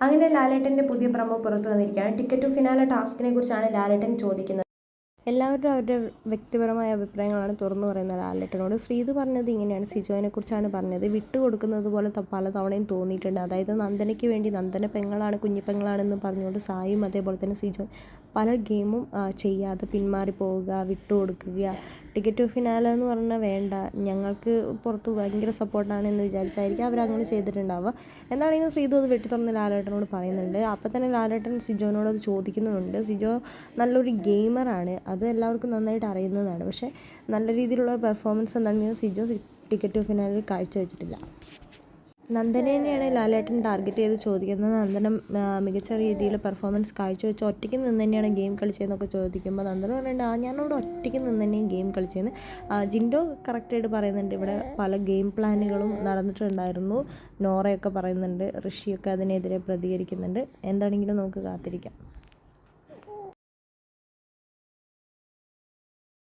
അങ്ങനെ ലാലേട്ടൻ്റെ പുതിയ പ്രൊമോ പുറത്തു വന്നിരിക്കുകയാണ്. ടിക്കറ്റ് ടു ഫിനാലെ ടാസ്കിനെ കുറിച്ചാണ് ലാലേട്ടൻ ചോദിക്കുന്നത്. എല്ലാവരും അവരുടെ വ്യക്തിപരമായ അഭിപ്രായങ്ങളാണ് തുറന്നു പറയുന്നത് ലാലേട്ടനോട്. ശ്രീതു പറഞ്ഞത് ഇങ്ങനെയാണ്, സിജോയിനെ കുറിച്ചാണ് പറഞ്ഞത്. വിട്ടുകൊടുക്കുന്നത് പോലെ പല തവണയും തോന്നിയിട്ടുണ്ട്. അതായത് നന്ദനയ്ക്ക് വേണ്ടി നന്ദന പെങ്ങളാണ്, കുഞ്ഞിപ്പെങ്ങളാണെന്ന് പറഞ്ഞുകൊണ്ട് സായും അതേപോലെ തന്നെ സിജോ പല ഗെയിമും ചെയ്യാതെ പിന്മാറി പോവുക, വിട്ടുകൊടുക്കുക. ടിക്കറ്റ് ടു ഫിനാലെ എന്ന് പറഞ്ഞാൽ വേണ്ട, ഞങ്ങൾക്ക് പുറത്ത് ഭയങ്കര സപ്പോർട്ടാണ് എന്ന് വിചാരിച്ചായിരിക്കും അവരങ്ങനെ ചെയ്തിട്ടുണ്ടാവുക. എന്താണെങ്കിലും ശ്രീതു അത് വെട്ടിത്തുറന്ന് ലാലേട്ടനോട് പറയുന്നുണ്ട്. അപ്പം തന്നെ ലാലേട്ടൻ സിജോനോട് അത് ചോദിക്കുന്നുമുണ്ട്. സിജോ നല്ലൊരു ഗെയിമറാണ്, അത് എല്ലാവർക്കും നന്നായിട്ട് അറിയുന്നതാണ്. പക്ഷേ നല്ല രീതിയിലുള്ള പെർഫോമൻസ് എന്താണെങ്കിലും സിജോ ടിക്കറ്റ് ടു ഫിനാലിൽ കാഴ്ചവെച്ചിട്ടില്ല. നന്ദനേനെയാണ് ലാലേട്ടൻ ടാർഗറ്റ് ചെയ്ത് ചോദിക്കുന്നത്. നന്ദന മികച്ച രീതിയിൽ പെർഫോമൻസ് കാഴ്ചവെച്ച് ഒറ്റയ്ക്ക് നിന്ന് തന്നെയാണ് ഗെയിം കളിച്ചതെന്നൊക്കെ ചോദിക്കുമ്പോൾ നന്ദന പറയുന്നുണ്ട്, ഞാനവിടെ ഒറ്റയ്ക്ക് നിന്ന് തന്നെയും ഗെയിം കളിച്ചതെന്ന്. ജിൻഡോ കറക്റ്റായിട്ട് പറയുന്നുണ്ട്, ഇവിടെ പല ഗെയിം പ്ലാനുകളും നടന്നിട്ടുണ്ടായിരുന്നു. നോറയൊക്കെ പറയുന്നുണ്ട്, ഋഷിയൊക്കെ അതിനെതിരെ പ്രതികരിക്കുന്നുണ്ട്. എന്താണെങ്കിലും നമുക്ക് കാത്തിരിക്കാം.